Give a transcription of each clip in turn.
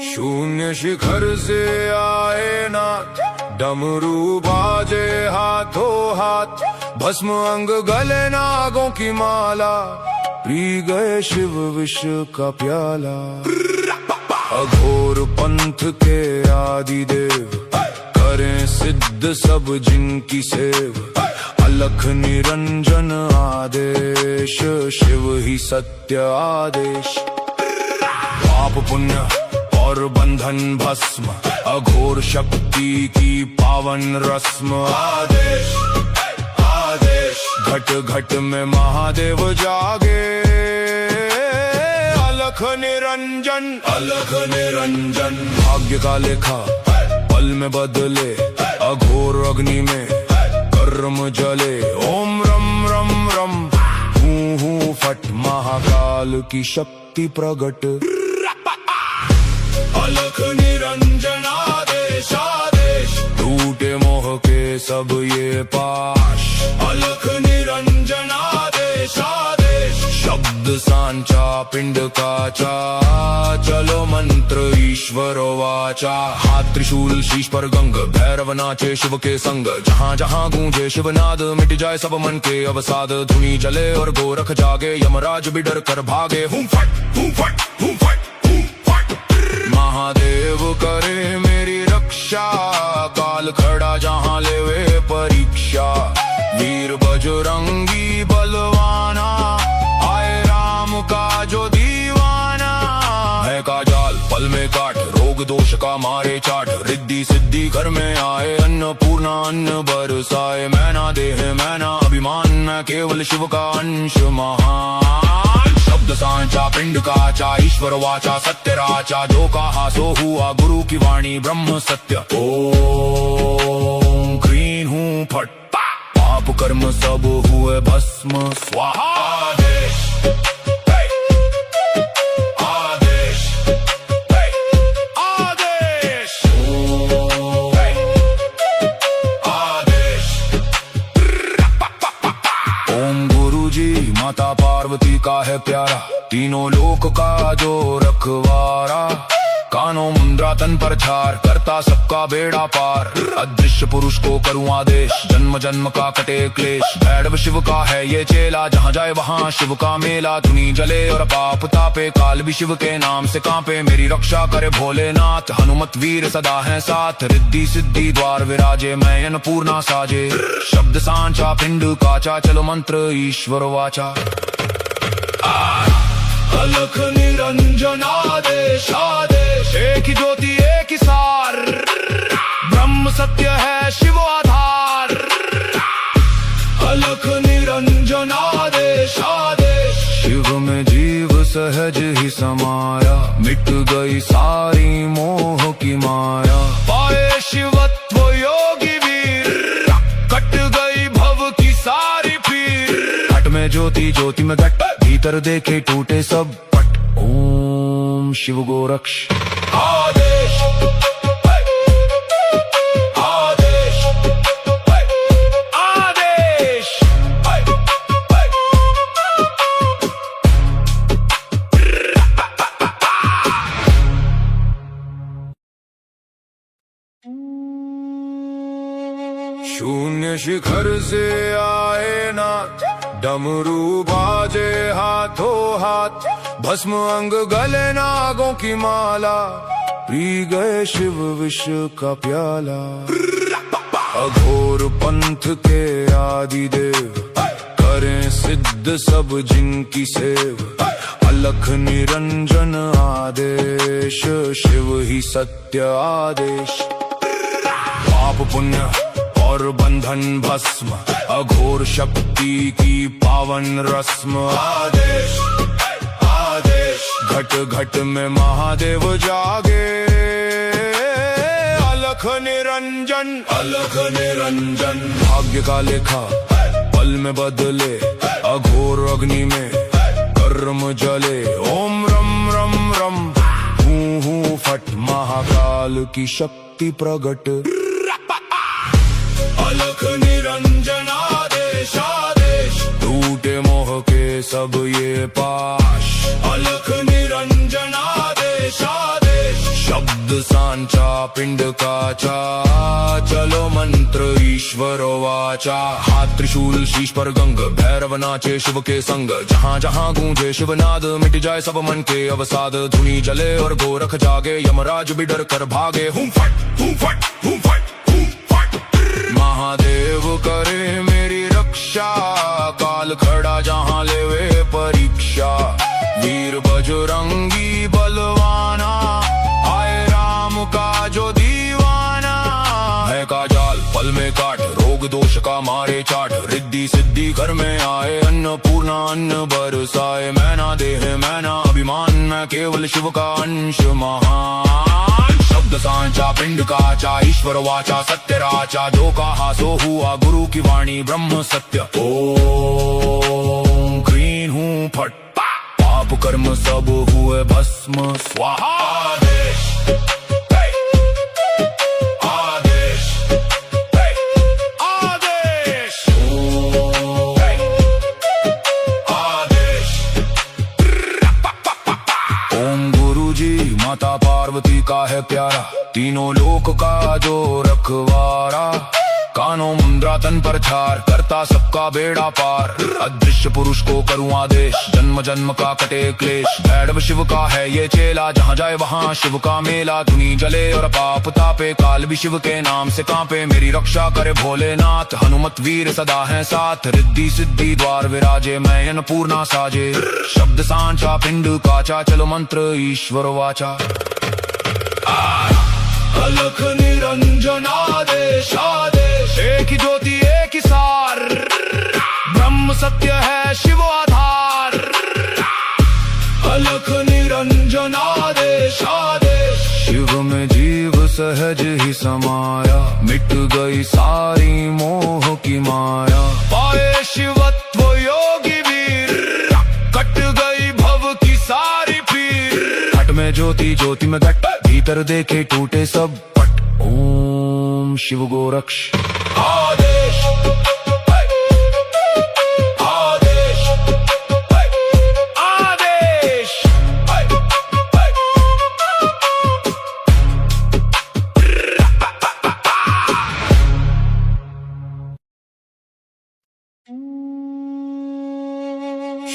शून्य शिखर से आए नाथ, डमरू बाजे हाथों हाथ, भस्म अंग गले नागों की माला, पी गए शिव विष का प्याला। अघोर पंथ के आदिदेव, करें सिद्ध सब जिनकी सेव, अलख निरंजन आदेश, शिव ही सत्य आदेश। पाप पुण्य और बंधन भस्म, अघोर शक्ति की पावन रस्म, आदेश आदेश। घट घट में महादेव जागे, अलख निरंजन अलख निरंजन। भाग्य का लेखा पल में बदले, अघोर अग्नि में कर्म जले। ओम रम रम रम, हूँ हूँ फट, महाकाल की शक्ति प्रगट। अलख निरंजन आदेश आदेश, टूटे मोह के सब ये पाश। अलख निरंजन आदेश आदेश, शब्द सांचा पिंड काचा, चलो मंत्र ईश्वर वाचा। हाथ त्रिशूल शीश पर गंग, भैरव नाचे शिव के संग। जहाँ जहाँ गूंजे शिवनाद, मिट जाए सब मन के अवसाद। धुनी जले और गोरख जागे, यमराज भी डर कर भागे। हूँ फट हूँ फट हूँ फट। महादेव करे मेरी रक्षा, काल खड़ा जहाँ लेवे परीक्षा। वीर बजरंगी बलवाना, आए राम का जो दीवाना। है का जाल पल में काट, रोग दोष का मारे चाट। रिद्धि सिद्धि घर में आए, अन्नपूर्णा अन्न बरसाए। मैना देह मैना अभिमान, मैं केवल शिव का अंश महान। शब्द सांचा पिंड काचा, ईश्वर वाचा सत्य राचा। जो कहा सो हुआ, गुरु की वाणी ब्रह्म सत्य। ओम क्रीं हूँ फट, पाप कर्म सब हुए भस्म स्वाहा। आदेश आदेश आदेश आदेश। ओम गुरु जी माता पार्वती का है प्यारा, तीनों लोक का जो रखवारा। कानों मुंद्रा तन पर छार, करता सबका बेड़ा पार। अदृश्य पुरुष को करूँ आदेश, जन्म जन्म का कटे क्लेश। भैरव शिव का है ये चेला, जहाँ जाए वहाँ शिव का मेला। धुनी जले और पाप तापे, काल भी शिव के नाम से कांपे। मेरी रक्षा करे भोलेनाथ, हनुमत वीर सदा है साथ। रिद्धि सिद्धि द्वार विराजे, मैं अन्नपूर्णा साजे। शब्द सांचा पिंड काचा, चलो मंत्र ईश्वर वाचा। अलख निरंजन आदेश आदेश, एक ही ज्योति एक ही सार। ब्रह्म सत्य है शिव आधार। अलख निरंजन आदेश आदेश, शिव में जीव सहज ही समाया। मिट गई सारी मोह की माया, पाए शिवत्व योगी वीर। कट गई भव की सारी पीर। घट में ज्योति ज्योति में घट, भीतर देखे टूटे सब पट। ओम शिव गोरक्ष आदेश आदेश आदेश। शून्य शिखर से आए नाथ, डमरू बाजे हाथों हाथ, भस्म अंग गले नागों की माला, पी गए शिव विष का प्याला। अघोर पंथ के आदिदेव, करें सिद्ध सब जिनकी सेव। अलख निरंजन आदेश, शिव ही सत्य आदेश। पाप पुण्य और बंधन भस्म, अघोर शक्ति की पावन रस्म। आदेश आदेश, घट घट में महादेव जागे। अलख निरंजन अलख निरंजन। भाग्य का लेखा पल में बदले, अघोर अग्नि में कर्म जले। ओम रम रम रम, हूँ हूँ फट, महाकाल की शक्ति प्रगट। अलख निरंजन आदेश आदेश, टूटे मोह के सब ये पाश। अलख निरंजन आदेश आदेश, शब्द सांचा पिंड काचा, चलो मंत्र ईश्वर वाचा। हाथ त्रिशूल शीश पर गंग, भैरव नाचे शिव के संग। जहाँ जहाँ गूंजे शिवनाद, मिट जाए सब मन के अवसाद। धुनी जले और गोरख जागे, यमराज भी डर कर भागे। हूँ फट हूँ फट हूँ फट हूँ फट। महादेव करे मेरी रक्षा, काल खड़ा जहाँ लेवे परीक्षा। वीर बजरंगी बलवाना, आए राम का जो दीवाना। है का जाल पल में काट, रोग दोष का मारे चाट। रिद्धि सिद्धि घर में आए, अन्नपूर्णा अन्न बरसाए। मैना देह मैना अभिमान, मैं केवल शिव का अंश महान। शब्द सांचा पिंड काचा, ईश्वर वाचा सत्य राचा। जो कहा सो हुआ, गुरु की वाणी ब्रह्म सत्य। ओम क्रीं हूँ फट, पाप कर्म सब हुए भस्म स्वाहा। आदेश आदेश आदेश आदेश। ओम गुरुजी माता पार्वती का है प्यारा, तीनों लोक का जो रखवारा। कानों मुंद्रा तन पर छार, करता सबका बेड़ा पार। अदृश्य पुरुष को करूँ आदेश, जन्म जन्म का कटे क्लेश। भैरव शिव का है ये चेला, जहाँ जाए वहाँ शिव का मेला। धुनी जले और पाप तापे, काल भी शिव के नाम से कांपे। मेरी रक्षा करे भोलेनाथ, हनुमत वीर सदा है साथ। रिद्धि सिद्धि द्वार विराजे, मैं अन्नपूर्णा साजे। शब्द सांचा पिंड काचा, चलो मंत्र ईश्वर वाचा। अलख निरंजन आदेश आदेश, एक ही ज्योति एक ही सार। ब्रह्म सत्य है शिव आधार। अलख निरंजन आदेश आदेश, शिव में जीव सहज ही समाया। मिट गई सारी मोह की माया। पाए शिवत्व योगी वीर, कट गई भव की सारी पीर। घट में ज्योति ज्योति में घट, भीतर देखे टूटे सब पट। ओम शिव गोरक्ष आदेश आदेश आदेश।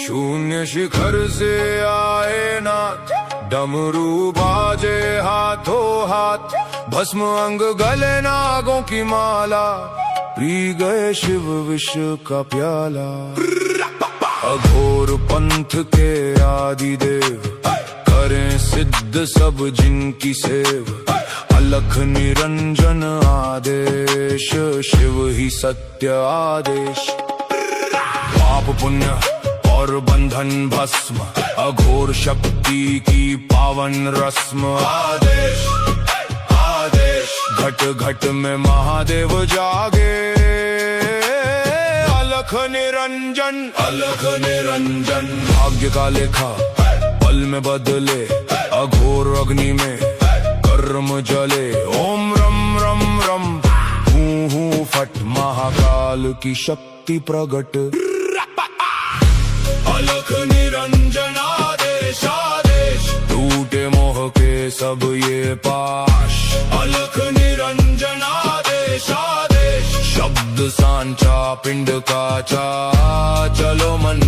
शून्य शिखर से आए नाथ, डमरू बाजे हाथों हाथ। भस्म अंग गले नागों की माला, पी गए शिव विष का प्याला। अघोर पंथ के आदि देव, करें सिद्ध सब जिनकी सेव। अलख निरंजन आदेश, शिव ही सत्य आदेश। पाप पुण्य और बंधन भस्म, अघोर शक्ति की पावन रस्म। आदेश आदेश, घट घट में महादेव जागे। अलख निरंजन भाग्य का लेखा पल में बदले। अघोर अग्नि में कर्म जले। ओम रम रम रम, हूँ हूँ फट। महाकाल की शक्ति प्रगट। अलख निरंजन आदेश आदेश, टूटे मोह के सब ये पाश। अलख निरंजन आदेश आदेश, शब्द सांचा पिंड काचा, चलो मन